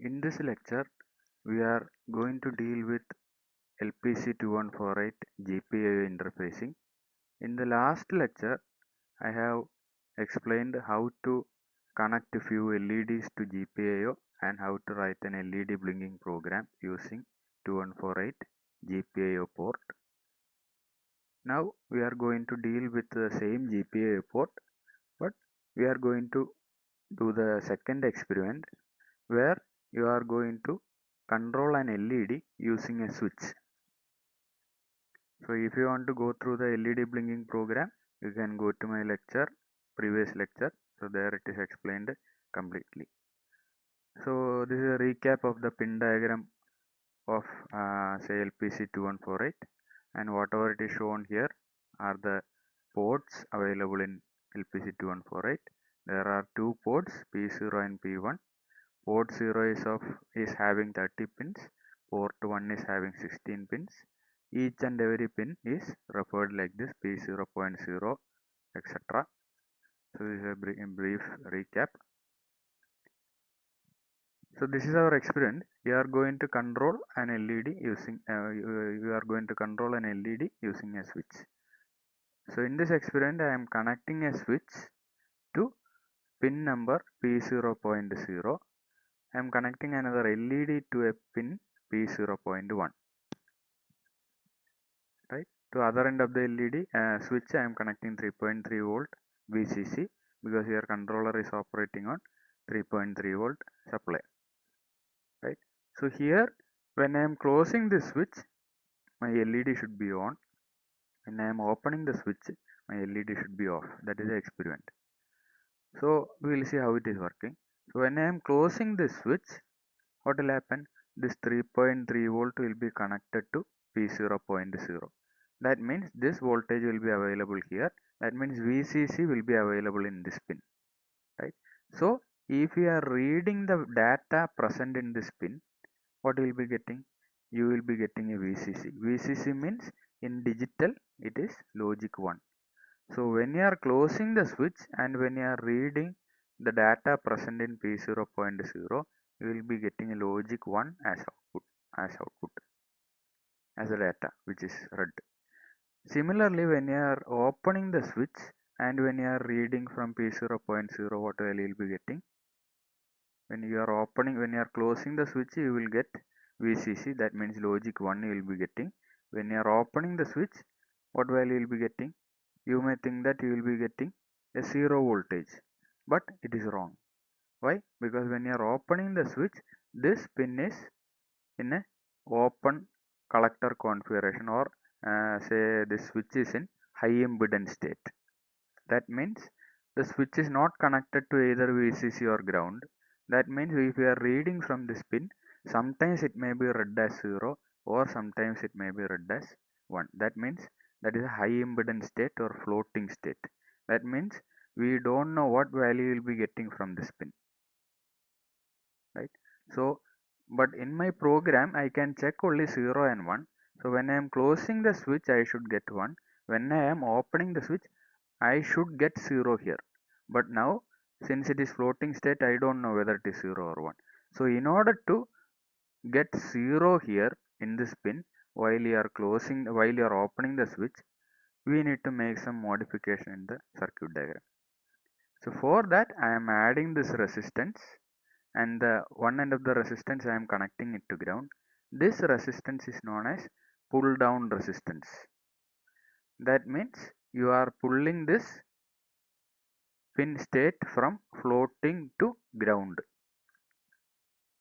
In this lecture, we are going to deal with LPC2148 GPIO interfacing. In the last lecture, I have explained how to connect a few LEDs to GPIO and how to write an LED blinking program using 2148 GPIO port. Now we are going to deal with the same GPIO port, but we are going to do the second experiment where you are going to control an LED using a switch. So if you want to go through the LED blinking program, you can go to my previous lecture. So there it is explained completely. So this is a recap of the pin diagram of say LPC2148, and whatever it is shown here are the ports available in LPC2148. There are two ports, P0 and P1. Port 0 is having 30 pins, port 1 is having 16 pins. Each and every pin is referred like this, P0.0, etc. So this is a brief recap. So this is our experiment. You are going to control an LED using a switch. So in this experiment, I am connecting a switch to pin number P0.0. I am connecting another LED to a pin P0.1. Right, to other end of the LED switch, I am connecting 3.3 volt VCC because your controller is operating on 3.3 volt supply. Right, so here when I am closing this switch, my LED should be on. When I am opening the switch, my LED should be off. That is the experiment. So we will see how it is working. So when I am closing this switch, what will happen? This 3.3 volt will be connected to P0.0. That means this voltage will be available here. That means VCC will be available in this pin, right? So if you are reading the data present in this pin, what you will be getting? You will be getting a VCC. VCC means in digital it is logic 1. So when you are closing the switch and when you are reading the data present in P0.0, you will be getting a logic 1 as output as a data which is read. Similarly, when you are opening the switch and when you are reading from P0.0, what value you will be getting? When you are closing the switch, you will get VCC, that means logic 1 you will be getting. When you are opening the switch, what value you will be getting? You may think that you will be getting a 0 voltage, but it is wrong. Why? Because when you are opening the switch, this pin is in a open collector configuration, or say this switch is in high impedance state. That means the switch is not connected to either VCC or ground. That means if you are reading from this pin, sometimes it may be read as 0 or sometimes it may be read as 1. That means that is a high impedance state or floating state. That means we don't know what value you will be getting from this pin, right? So but in my program I can check only 0 and 1. So when I am closing the switch, I should get 1. When I am opening the switch, I should get 0 here. But now since it is floating state, I don't know whether it is 0 or 1. So in order to get 0 here in this pin while you are opening the switch, we need to make some modification in the circuit diagram. So for that I am adding this resistance, and the one end of the resistance I am connecting it to ground. This resistance is known as pull down resistance. That means you are pulling this pin state from floating to ground,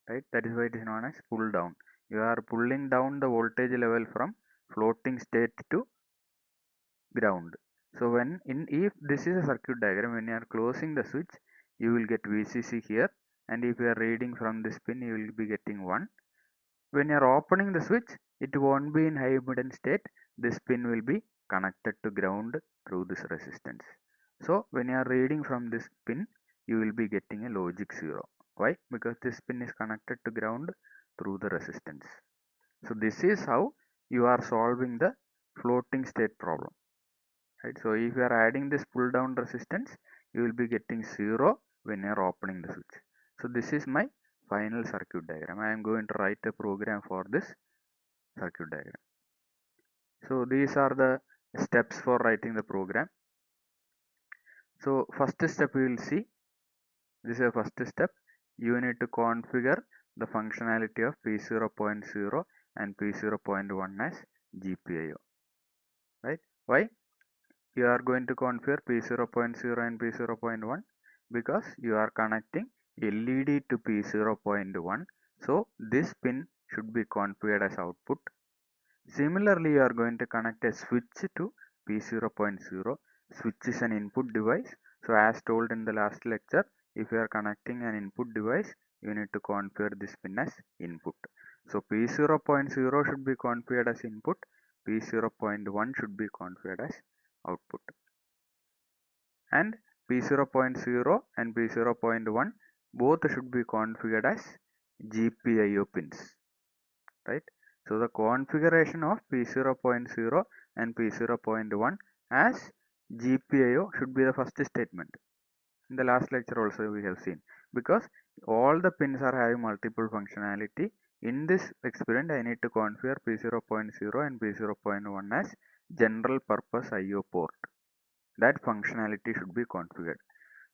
right? That is why it is known as pull down. You are pulling down the voltage level from floating state to ground. So if this is a circuit diagram, when you are closing the switch, you will get VCC here, and if you are reading from this pin, you will be getting 1. When you are opening the switch, it won't be in high impedance state. This pin will be connected to ground through this resistance. So when you are reading from this pin, you will be getting a logic 0. Why? Because this pin is connected to ground through the resistance. So this is how you are solving the floating state problem. Right? So if you are adding this pull down resistance, you will be getting 0 when you are opening the switch. So this is my final circuit diagram. I am going to write a program for this circuit diagram. So these are the steps for writing the program. So first step we will see, this is the first step. You need to configure the functionality of P0.0 and P0.1 as GPIO, right? Why? You are going to configure P0.0 and P0.1 because you are connecting LED to P0.1. So this pin should be configured as output. Similarly, you are going to connect a switch to P0.0. Switch is an input device. So as told in the last lecture, if you are connecting an input device, you need to configure this pin as input. So P0.0 should be configured as input. P0.1 should be configured as output. And P0.0 and P0.1 both should be configured as GPIO pins, right? So the configuration of P0.0 and P0.1 as GPIO should be the first statement. In the last lecture also we have seen, because all the pins are having multiple functionality. In this experiment I need to configure P0.0 and P0.1 as general purpose IO port. That functionality should be configured.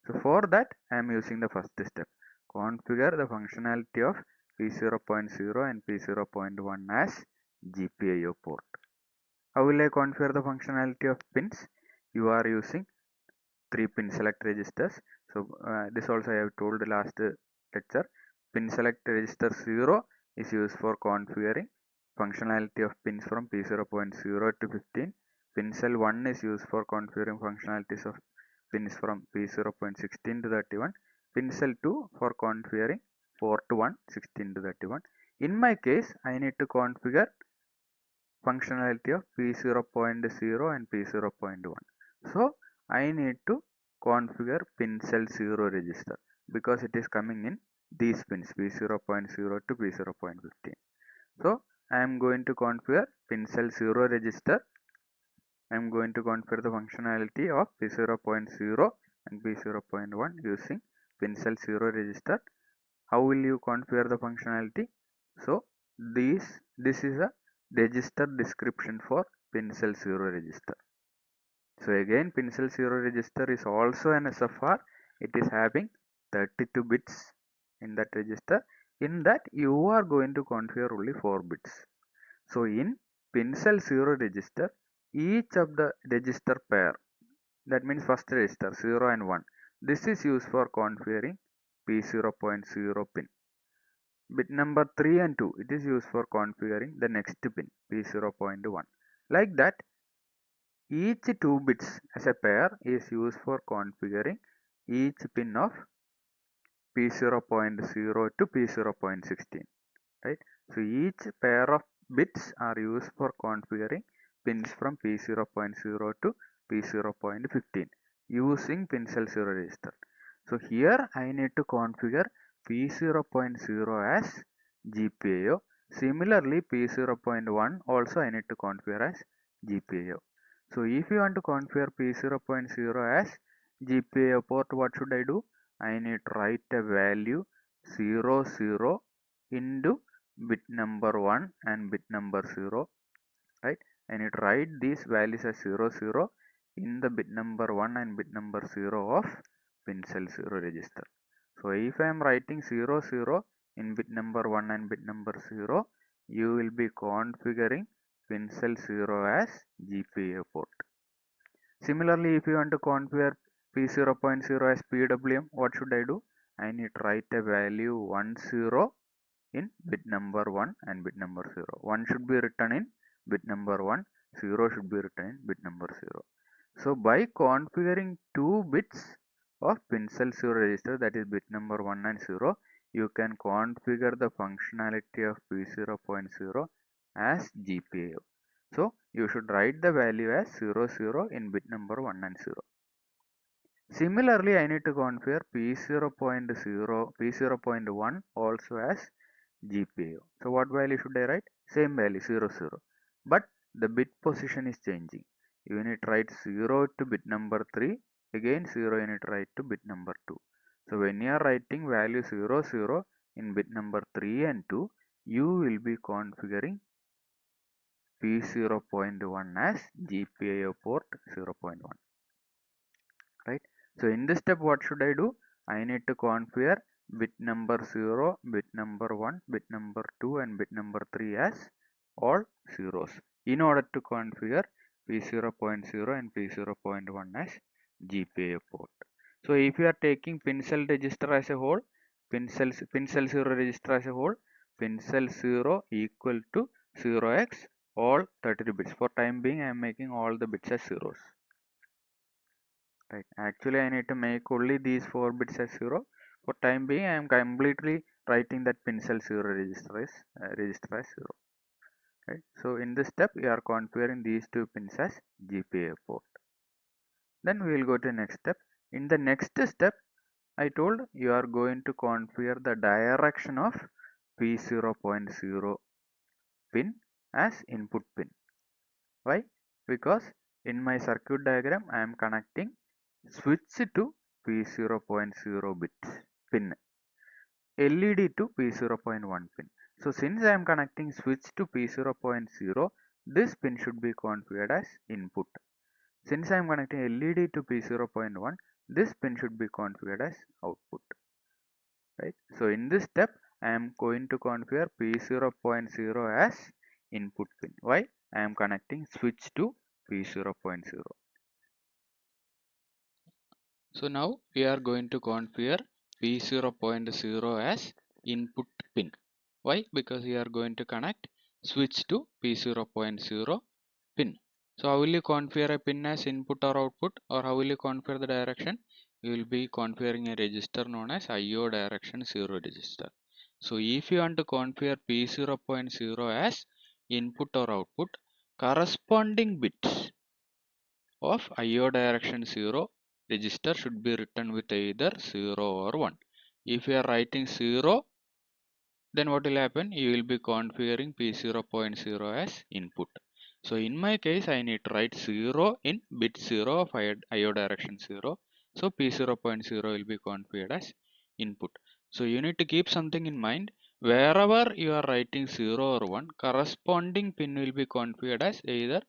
So for that I am using the first step. Configure the functionality of P0.0 and P0.1 as GPIO port. How will I configure the functionality of pins? You are using 3 pin select registers. So this also I have told last lecture. Pin select register 0 is used for configuring functionality of pins from P0.0 to 15. Pin cell 1 is used for configuring functionalities of pins from P0.16 to 31. Pin cell 2 for configuring port 1 16 to 31. In my case, I need to configure functionality of P0.0 and P0.1. So I need to configure pin cell 0 register because it is coming in these pins P0.0 to P0.15. So I am going to configure pin cell 0 register. I am going to configure the functionality of P0.0 and P0.1 using pin cell 0 register. How will you configure the functionality? So this is a register description for pin cell 0 register. So again, pin cell 0 register is also an SFR. It is having 32 bits in that register. In that you are going to configure only 4 bits. So in pin cell 0 register, each of the register pair, that means first register 0 and 1, this is used for configuring P0.0 pin. Bit number 3 and 2, it is used for configuring the next pin P0.1. Like that, each 2 bits as a pair is used for configuring each pin of P0.0 to P0.16, right? So each pair of bits are used for configuring pins from P0.0 to P0.15 using pin cell 0 register. So here I need to configure P0.0 as GPIO. Similarly, P0.1 also I need to configure as GPIO. So if you want to configure P0.0 as GPIO port, what should I do? I need to write a value 00 into bit number 1 and bit number 0, right? I need to write these values as 00 in the bit number 1 and bit number 0 of pin cell 0 register. So if I am writing 00 in bit number 1 and bit number 0, you will be configuring pin cell 0 as GPIO port. Similarly, if you want to configure P0.0 as PWM, what should I do? I need to write a value 10 in bit number 1 and bit number 0. 1 should be written in bit number 1, 0 should be written in bit number 0. So by configuring 2 bits of pin cell 0 register, that is bit number 1 and 0, you can configure the functionality of P0.0 as GPIO. So you should write the value as 00 in bit number 1 and 0. Similarly, I need to configure P0.1 also as GPIO. So what value should I write? Same value 00. But the bit position is changing. You need to write 0 to bit number 3. Again 0 you need to write to bit number 2. So when you are writing value 00, in bit number 3 and 2, you will be configuring P0.1 as GPIO port 0.1, right? So in this step, what should I do? I need to configure bit number 0, bit number 1, bit number 2 and bit number 3 as all zeros in order to configure P0.0 and P0.1 as GPIO port. So if you are taking pin cell register as a whole, pin cell 0 register as a whole, pin cell 0 equal to 0x all 32 bits. For time being, I am making all the bits as zeros. Right. Actually, I need to make only these 4 bits as 0. For time being, I am completely writing that pin cell 0 register as 0. Right. So in this step, we are configuring these two pins as GPIO port. Then we will go to next step. In the next step, I told you are going to configure the direction of P0.0 pin as input pin. Why? Because in my circuit diagram, I am connecting switch to P0.0 bits pin, LED to P0.1 pin. So since I am connecting switch to P0.0, this pin should be configured as input. Since I am connecting LED to P0.1, this pin should be configured as output. Right? So in this step, I am going to configure P0.0 as input pin. Why? I am connecting switch to P0.0. So now we are going to configure P0.0 as input pin. Why? Because we are going to connect switch to P0.0 pin. So how will you configure a pin as input or output, or how will you configure the direction? You will be configuring a register known as IO direction 0 register. So if you want to configure P0.0 as input or output, corresponding bits of IO direction 0 register should be written with either 0 or 1. If you are writing 0, then what will happen? You will be configuring P0.0 as input. So in my case, I need to write 0 in bit 0 of IO direction 0. So P0.0 will be configured as input. So you need to keep something in mind. Wherever you are writing 0 or 1, corresponding pin will be configured as either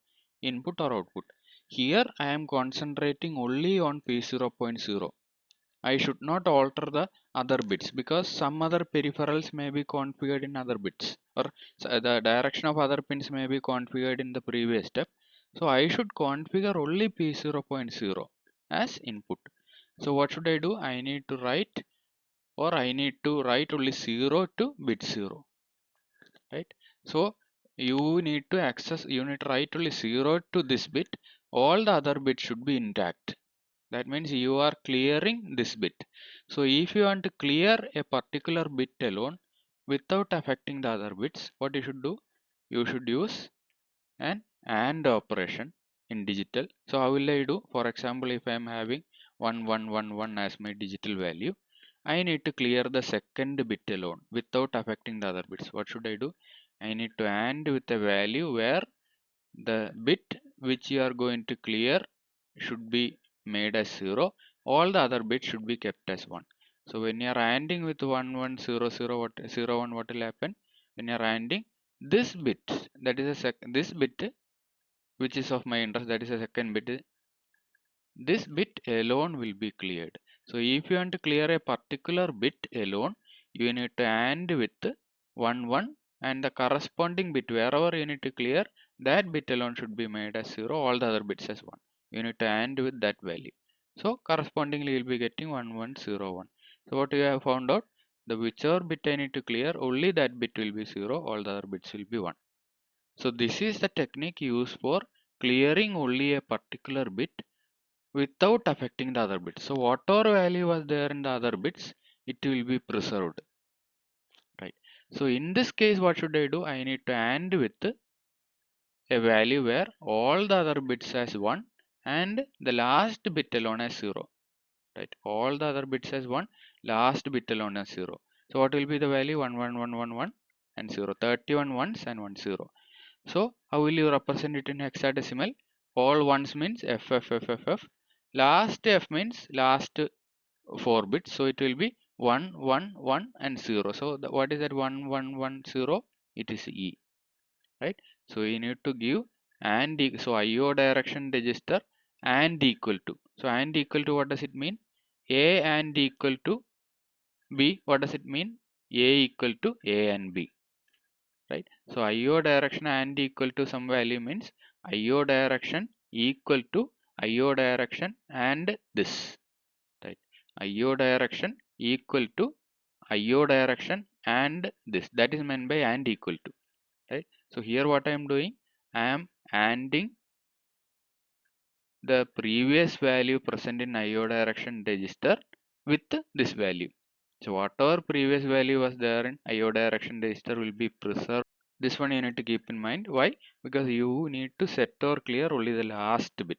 input or output. Here I am concentrating only on P0.0. I should not alter the other bits because some other peripherals may be configured in other bits, or the direction of other pins may be configured in the previous step. So I should configure only P0.0 as input. So what should I do? I need to write only 0 to bit 0, right? So you need to write only 0 to this bit. All the other bits should be intact. That means you are clearing this bit. So if you want to clear a particular bit alone without affecting the other bits, what you should do? You should use an AND operation in digital. So how will I do? For example, if I am having 1111 as my digital value, I need to clear the second bit alone without affecting the other bits. What should I do? I need to AND with a value where the bit which you are going to clear should be made as 0. All the other bits should be kept as 1. So when you are ANDing with 1100 what will happen? When you are ANDing this bit, that is this bit which is of my interest, that is a second bit, this bit alone will be cleared. So if you want to clear a particular bit alone, you need to AND with 1 and the corresponding bit wherever you need to clear, that bit alone should be made as 0, all the other bits as 1. You need to AND with that value. So correspondingly you will be getting 1101. So what you have found out? The whichever bit I need to clear, only that bit will be 0, all the other bits will be 1. So this is the technique used for clearing only a particular bit without affecting the other bits. So whatever value was there in the other bits, it will be preserved, right? So in this case, what should I do? I need to AND with a value where all the other bits as 1 and the last bit alone as 0, right? All the other bits as 1, last bit alone as 0. So what will be the value? 11111 and 0, 31 ones and 1 0. So how will you represent it in hexadecimal? All ones means F. Last F means last 4 bits, so it will be 1 1 1 and 0. So what is that 1 1 1 0? It is E, right? So you need to give and so IO direction register and equal to. So and equal to, what does it mean? A and equal to B. What does it mean? A equal to A and B, right? So IO direction and equal to some value means IO direction equal to IO direction and this, right? IO direction equal to IO direction and this, that is meant by and equal to, right? So here what I am doing, I am ANDing the previous value present in IO direction register with this value. So whatever previous value was there in IO direction register will be preserved. This one you need to keep in mind. Why? Because you need to set or clear only the last bit.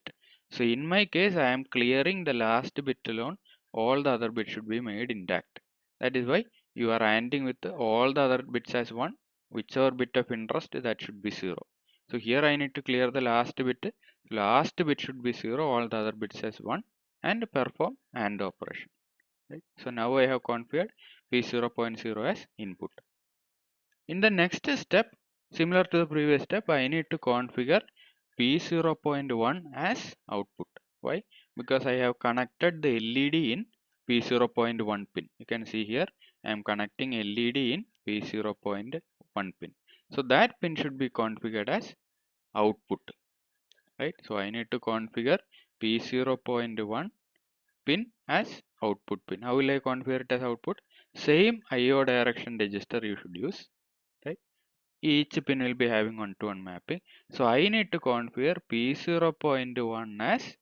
So in my case, I am clearing the last bit alone. All the other bits should be made intact. That is why you are ANDing with all the other bits as 1. Whichever bit of interest, that should be 0. So here I need to clear the last bit. Last bit should be 0. All the other bits as 1 and perform AND operation. Right? So now I have configured P0.0 as input. In the next step, similar to the previous step, I need to configure P0.1 as output. Why? Because I have connected the LED in P0.1 pin. You can see here I am connecting LED in P0.1 pin. So that pin should be configured as output, right? So I need to configure P0.1 pin as output pin. How will I configure it as output? Same IO direction register you should use, right? Each pin will be having 1-to-1 mapping. So I need to configure P0.1 as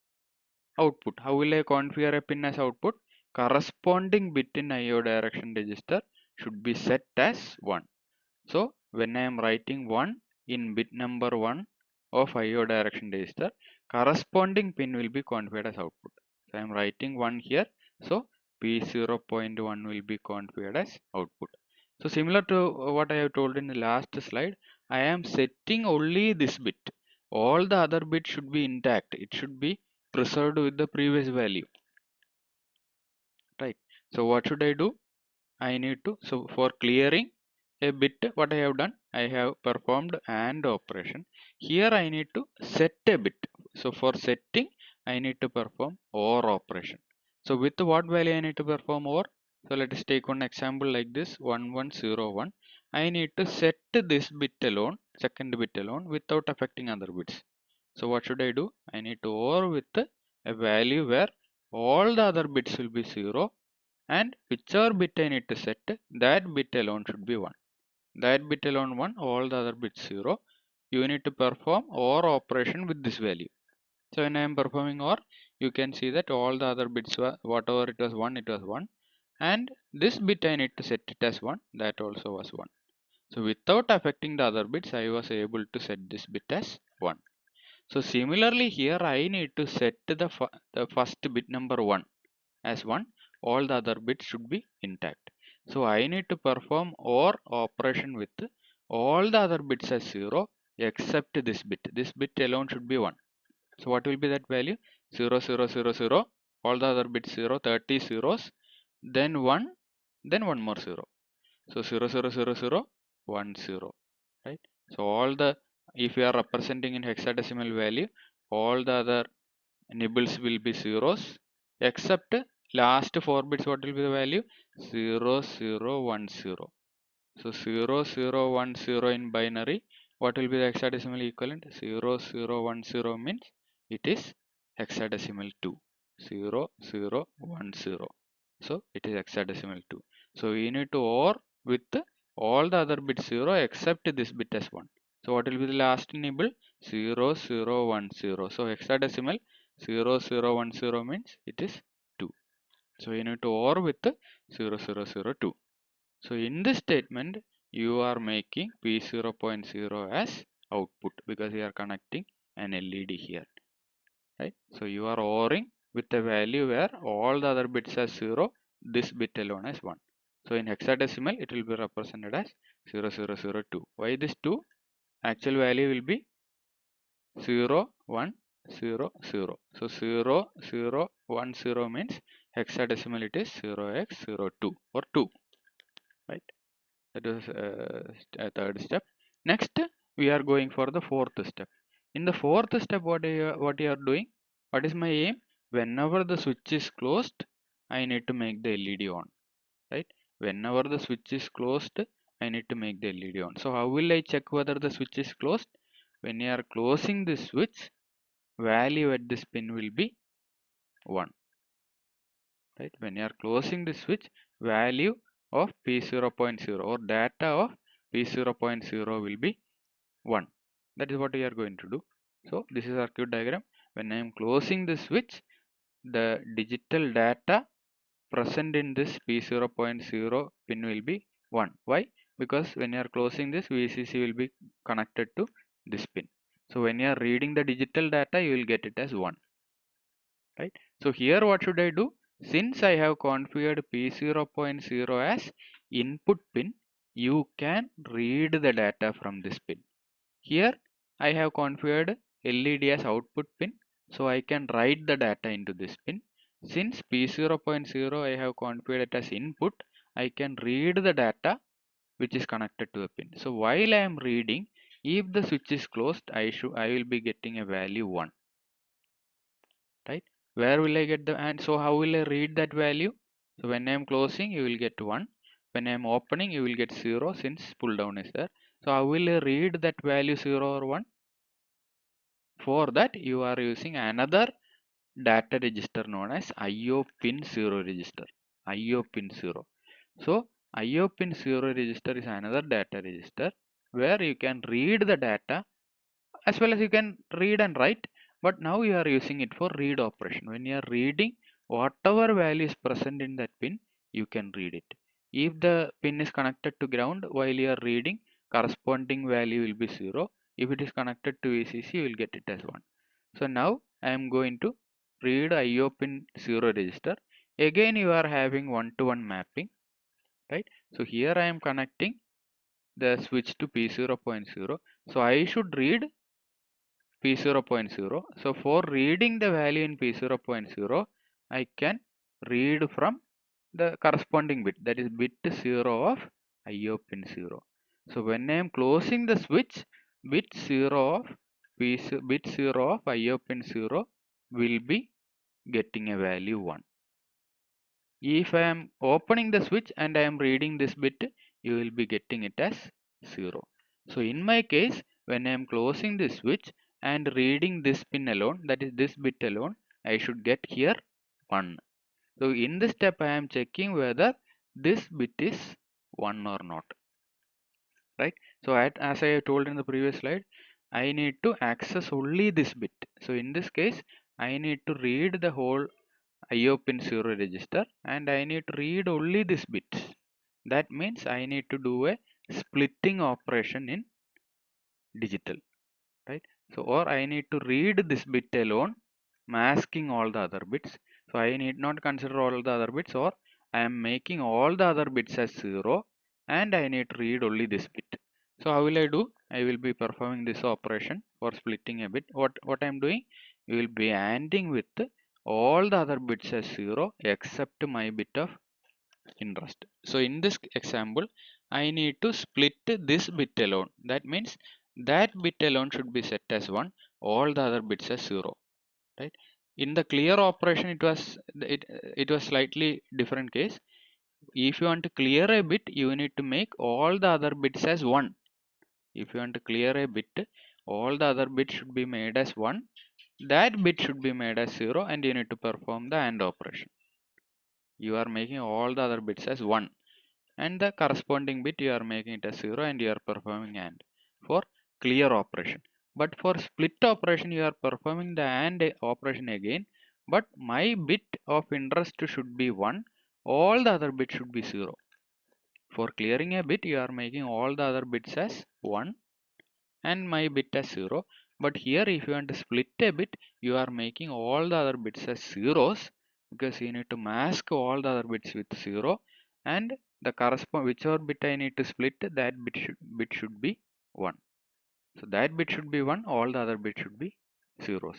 output. How will I configure a pin as output? Corresponding bit in IO direction register should be set as 1. So when I am writing 1 in bit number 1 of IO direction register, corresponding pin will be configured as output. So I am writing 1 here. So P0.1 will be configured as output. So similar to what I have told in the last slide, I am setting only this bit. All the other bits should be intact. It should be preserved with the previous value, right? So what should I do? I need to, so for clearing a bit, what I have done, I have performed AND operation. Here I need to set a bit. So for setting, I need to perform OR operation. So with what value I need to perform OR? So let us take one example like this, 1101. I need to set this bit alone, second bit alone, without affecting other bits. So what should I do? I need to OR with a value where all the other bits will be 0 and whichever bit I need to set, that bit alone should be 1. That bit alone 1, all the other bits 0. You need to perform OR operation with this value. So when I am performing OR, you can see that all the other bits were, whatever it was 1, it was 1. And this bit I need to set it as 1, that also was 1. So without affecting the other bits, I was able to set this bit as 1. So similarly here I need to set the first bit number 1 as 1. All the other bits should be intact. So I need to perform OR operation with all the other bits as 0 except this bit. This bit alone should be 1. So what will be that value? 0 0 0 0. All the other bits 0, 30 zeros, then 1, then 1 more 0. So 0 0 0 0 1 0, right? So all the, if you are representing in hexadecimal value, all the other nibbles will be zeros except last 4 bits. What will be the value? 0 0 1 0. So 0 0 1 0 in binary, what will be the hexadecimal equivalent? 0 0 1 0 means it is hexadecimal 2. 0 0 1 0. So it is hexadecimal 2. So we need to OR with all the other bits 0 except this bit as 1. So what will be the last nibble? 0 0 1 0. So hexadecimal 0 0 1 0 means it is 2. So you need to OR with 0 0 0 2. So in this statement, you are making P0.0 as output because you are connecting an LED here, right? So you are ORing with a value where all the other bits are 0, this bit alone is 1. So in hexadecimal, it will be represented as 0002. Why this 2? Actual value will be 0 1 0 0. So 0 0 1 0 means hexadecimal it is 0x02 or 2, right? That is a third step. Next, we are going for the fourth step. In the fourth step, what you are doing? What is my aim? Whenever the switch is closed, I need to make the LED on, right? Whenever the switch is closed, I need to make the LED on. So how will I check whether the switch is closed? When you are closing the switch, value at this pin will be 1, right? When you are closing the switch, value of P0.0 or data of P0.0 will be 1. That is what we are going to do. So this is circuit diagram. When I am closing the switch, the digital data present in this P0.0 pin will be 1. Why? Because when you are closing this, VCC will be connected to this pin. So when you are reading the digital data, you will get it as 1. Right? So here what should I do? Since I have configured P0.0 as input pin, you can read the data from this pin. Here I have configured LED as output pin, so I can write the data into this pin. Since P0.0 I have configured it as input, I can read the data which is connected to the pin. So while I am reading, if the switch is closed, I will be getting a value 1. Right? Where will I get the, and so how will I read that value? So when I am closing, you will get 1. When I am opening, you will get 0 since pull down is there. So how will I read that value 0 or 1? For that, you are using another data register known as IO pin 0 register. IO pin 0. So IO pin 0 register is another data register where you can read the data as well as you can read and write, but now you are using it for read operation. When you are reading, whatever value is present in that pin, you can read it. If the pin is connected to ground while you are reading, corresponding value will be 0. If it is connected to VCC, you will get it as 1. So now I am going to read IO pin 0 register. Again you are having 1-to-1 mapping, right? So here I am connecting the switch to P0.0. So I should read P0.0. So for reading the value in P0.0, I can read from the corresponding bit, that is bit 0 of IO pin 0. So when I am closing the switch, bit 0 of bit 0 of IO pin 0 will be getting a value 1. If I am opening the switch and I am reading this bit, you will be getting it as 0. So in my case, when I am closing the switch and reading this pin alone, that is this bit alone, I should get here 1. So in this step, I am checking whether this bit is 1 or not. Right? So as I told in the previous slide, I need to access only this bit. So in this case, I need to read the whole IO pin 0 register and I need to read only this bit. That means I need to do a splitting operation in digital, right? So or I need to read this bit alone, masking all the other bits. So I need not consider all the other bits, or I am making all the other bits as 0 and I need to read only this bit. So how will I do? I will be performing this operation for splitting a bit. What I am doing? You will be ANDing with all the other bits as 0 except my bit of interest. So in this example, I need to split this bit alone. That means that bit alone should be set as 1, all the other bits as 0. Right? In the clear operation, it was slightly different case. If you want to clear a bit, you need to make all the other bits as 1. If you want to clear a bit, all the other bits should be made as 1. That bit should be made as 0 and you need to perform the AND operation. You are making all the other bits as 1 and the corresponding bit you are making it as 0 and you are performing AND for clear operation. But for split operation, you are performing the AND operation again, but my bit of interest should be 1, all the other bits should be 0. For clearing a bit, you are making all the other bits as 1 and my bit as 0. But here if you want to split a bit, you are making all the other bits as zeros, because you need to mask all the other bits with 0, and the correspond whichever bit I need to split, that bit should be 1. So that bit should be 1, all the other bits should be zeros.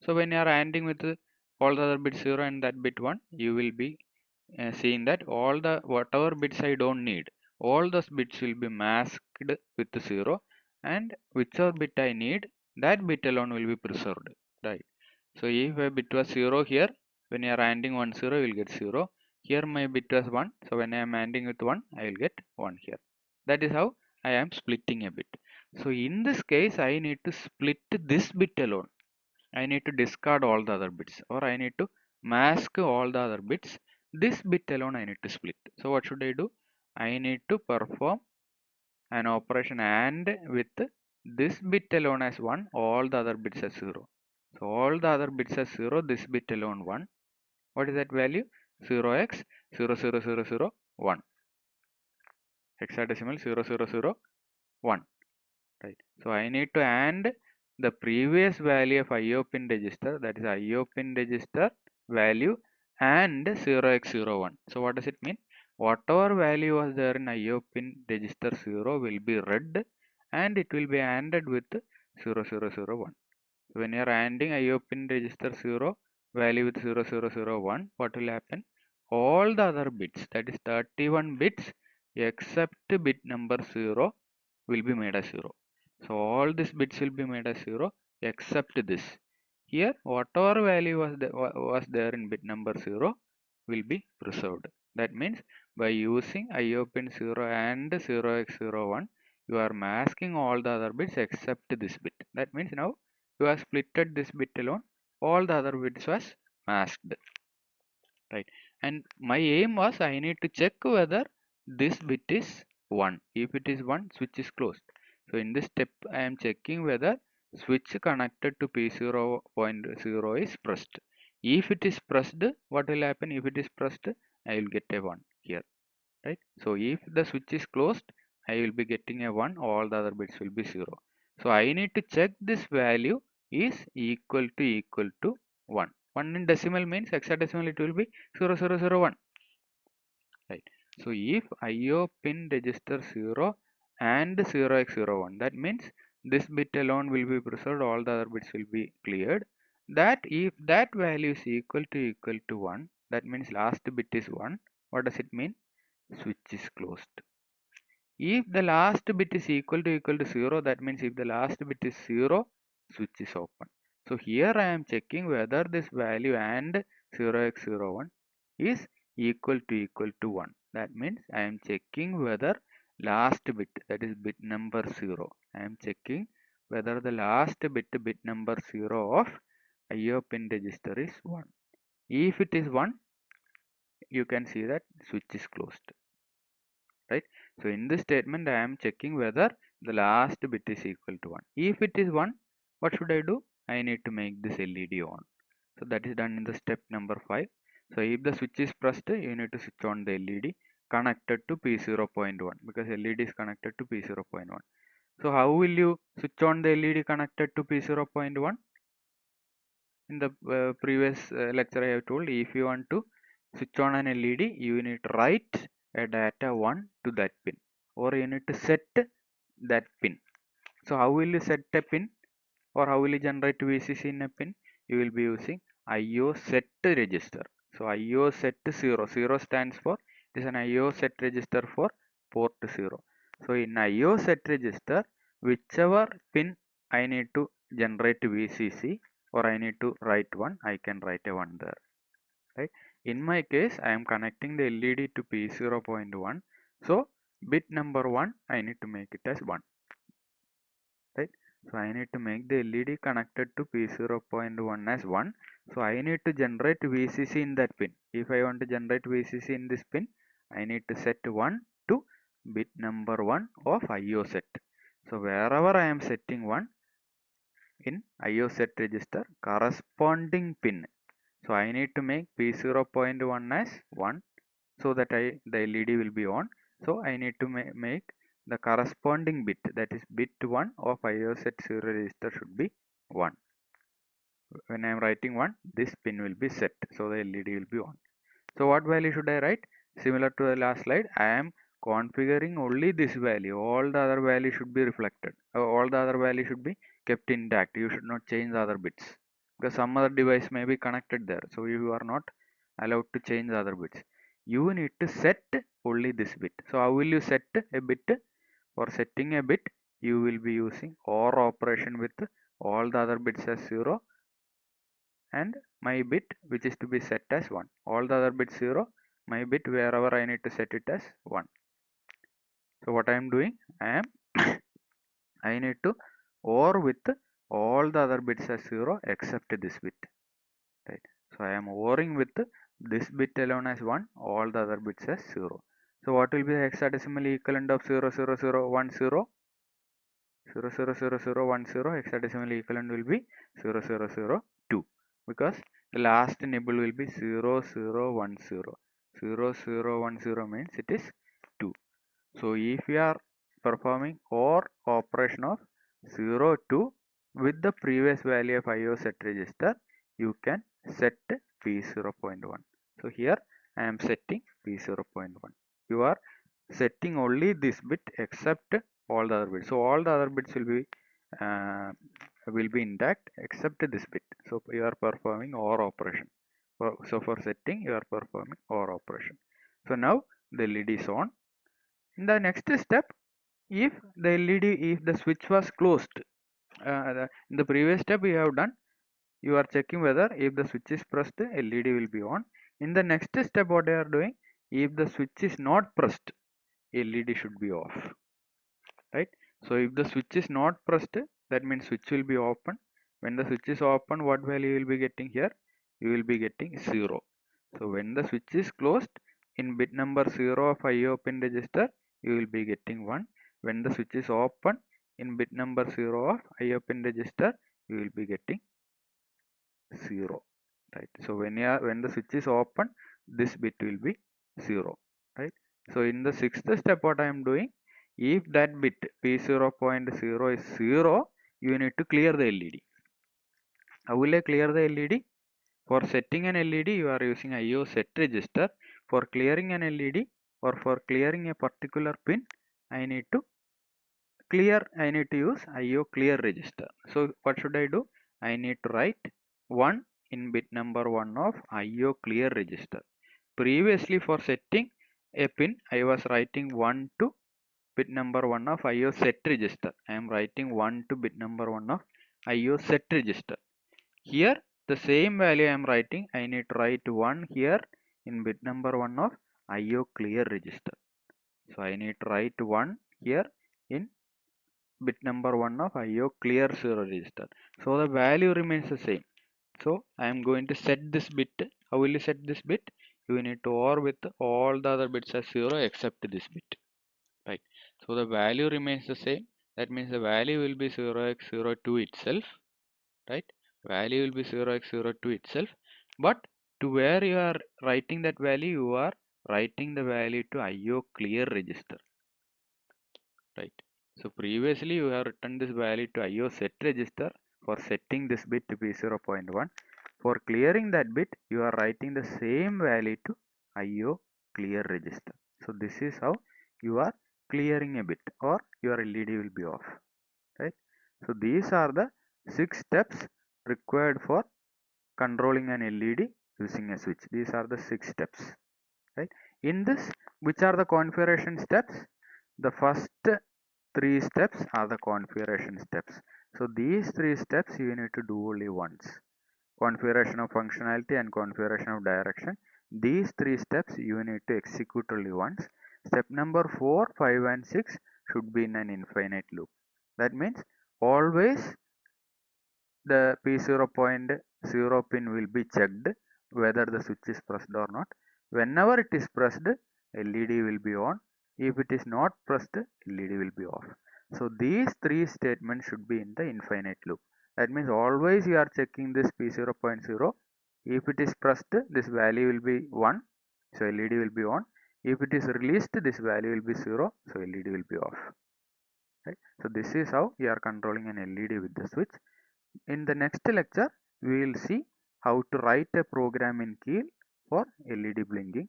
So when you are ANDing with all the other bits 0 and that bit 1, you will be seeing that all the whatever bits I don't need, all those bits will be masked with 0, and whichever bit I need, that bit alone will be preserved, right? So if a bit was 0 here, when you are ANDing 1 0, you will get 0. Here my bit was 1, so when I am ANDing with 1, I will get 1 here. That is how I am splitting a bit. So in this case, I need to split this bit alone. I need to discard all the other bits, or I need to mask all the other bits. This bit alone I need to split. So what should I do? I need to perform an operation AND with this bit alone as 1, all the other bits as 0. So all the other bits as 0, this bit alone 1. What is that value? 0x 00001. Hexadecimal 0001. Right. So I need to AND the previous value of IO pin register, that is IO pin register value, and 0x01. So what does it mean? Whatever value was there in IO pin register 0 will be read and it will be ANDed with 0001. So when you are ANDing IO pin register 0 value with 0001, what will happen? All the other bits, that is 31 bits except bit number 0, will be made as 0. So all these bits will be made as 0 except this. Here whatever value was there in bit number 0 will be preserved. That means by using IO pin 0 and 0x01, you are masking all the other bits except this bit. That means now you have splitted this bit alone, all the other bits was masked, right? And my aim was I need to check whether this bit is 1. If it is 1, switch is closed. So in this step I am checking whether switch connected to P0.0 is pressed. If it is pressed, what will happen? If it is pressed, I will get a 1 here, right? So if the switch is closed, I will be getting a 1, all the other bits will be 0. So I need to check this value is equal to 1. 1 in decimal means hexadecimal it will be 0001, right? So if IO pin register 0 and 0x01, that means this bit alone will be preserved, all the other bits will be cleared. That if that value is equal to 1, that means last bit is 1. What does it mean? Switch is closed. If the last bit is equal to 0, that means if the last bit is 0, switch is open. So here I am checking whether this value and 0x01 is equal to 1. That means I am checking whether last bit, that is bit number 0. I am checking whether the last bit number 0 of IO pin register is 1. If it is 1, you can see that switch is closed, right? So in this statement I am checking whether the last bit is equal to 1. If it is 1, what should I do? I need to make this LED on. So that is done in the step number 5. So if the switch is pressed, you need to switch on the LED connected to P0.1, because LED is connected to P0.1. So how will you switch on the LED connected to P0.1? In the previous lecture I have told, if you want to switch on an LED, you need to write a data 1 to that pin, or you need to set that pin. So how will you set a pin, or how will you generate VCC in a pin? You will be using IO set register. So IO set 0, 0 stands for, it is an IO set register for port 0. So in IO set register, whichever pin I need to generate VCC, or I need to write 1, I can write a 1 there, right? In my case, I am connecting the LED to P0.1. So bit number 1, I need to make it as 1, right? So I need to make the LED connected to P0.1 as 1. So I need to generate VCC in that pin. If I want to generate VCC in this pin, I need to set 1 to bit number 1 of IO set. So wherever I am setting 1 in IO set register, corresponding pin. So I need to make P0.1 as 1, so that the LED will be on. So I need to make the corresponding bit, that is bit 1 of IO set 0 register should be 1. When I am writing 1, this pin will be set, so the LED will be on. So what value should I write? Similar to the last slide, I am configuring only this value. All the other values should be reflected. All the other values should be kept intact. You should not change the other bits. because some other device may be connected there, so you are not allowed to change the other bits. You need to set only this bit. So how will you set a bit? For setting a bit, you will be using OR operation with all the other bits as 0 and my bit which is to be set as 1. All the other bits 0, my bit wherever I need to set it as 1. So what I am doing, I need to OR with all the other bits as 0 except this bit, right? So I am ORing with this bit alone as 1, all the other bits as 0. So what will be the hexadecimal equivalent of 0 0 0 1 0? 0 0 0 0 1 0, hexadecimal equivalent will be 0 0 0 2, because the last nibble will be 0 0 1 0. 0 0 1 0 means it is 2. So if we are performing OR operation of 0 2 with the previous value of IO set register, you can set P0.1. So here I am setting P0.1. You are setting only this bit except all the other bits. So all the other bits will be intact except this bit. So you are performing OR operation. So for setting you are performing OR operation. So now the LED is on. In the next step, if the switch was closed, in the previous step we have done, you are checking whether if the switch is pressed, LED will be on. In the next step, what you are doing, if the switch is not pressed, LED should be off, right? So if the switch is not pressed, that means switch will be open. When the switch is open, what value you will be getting here? You will be getting 0. So when the switch is closed, in bit number 0 of IO pin register, you will be getting 1. When the switch is open, in bit number 0 of IO pin register, you will be getting 0, right? So when the switch is open, this bit will be 0, right? So in the sixth step, what I am doing, if that bit P0.0 is 0, you need to clear the LED. How will I clear the LED? For setting an LED, you are using IO set register. For clearing an LED or for clearing a particular pin, I need to use IO clear register. So what should I do? I need to write 1 in bit number 1 of IO clear register. Previously for setting a pin, I was writing 1 to bit number 1 of IO set register. I am writing 1 to bit number 1 of IO set register. Here the same value I am writing, I need to write 1 here in bit number 1 of IO clear register. So I need to write 1 here in bit number 1 of IO clear 0 register. So the value remains the same. So I am going to set this bit. How will you set this bit? You need to OR with all the other bits as 0 except this bit, right? So the value remains the same. That means the value will be 0x02 itself, right? Value will be 0x02 itself. But to where you are writing that value, you are writing the value to IO clear register, right? So previously you have written this value to IO set register for setting this bit to P0.1. For clearing that bit, you are writing the same value to IO clear register. So this is how you are clearing a bit, or your LED will be off, right? So these are the 6 steps required for controlling an LED using a switch. These are the 6 steps, right? In this, which are the configuration steps? The first 3 steps are the configuration steps. So these 3 steps you need to do only once. Configuration of functionality and configuration of direction. These 3 steps you need to execute only once. Step number 4, 5 and 6 should be in an infinite loop. That means always the P0.0 pin will be checked whether the switch is pressed or not. Whenever it is pressed, LED will be on. If it is not pressed, LED will be off. So these 3 statements should be in the infinite loop. That means always you are checking this P0.0. If it is pressed, this value will be 1, so LED will be on. If it is released, this value will be 0, so LED will be off, right? So this is how you are controlling an LED with the switch. In the next lecture, we will see how to write a program in Keel for LED blinking,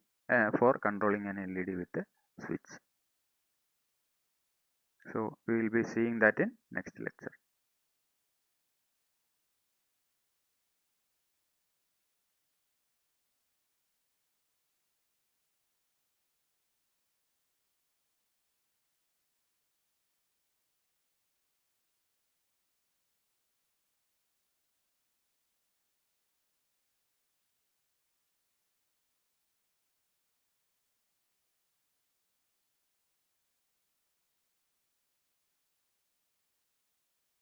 for controlling an LED with a switch. So we will be seeing that in next lecture.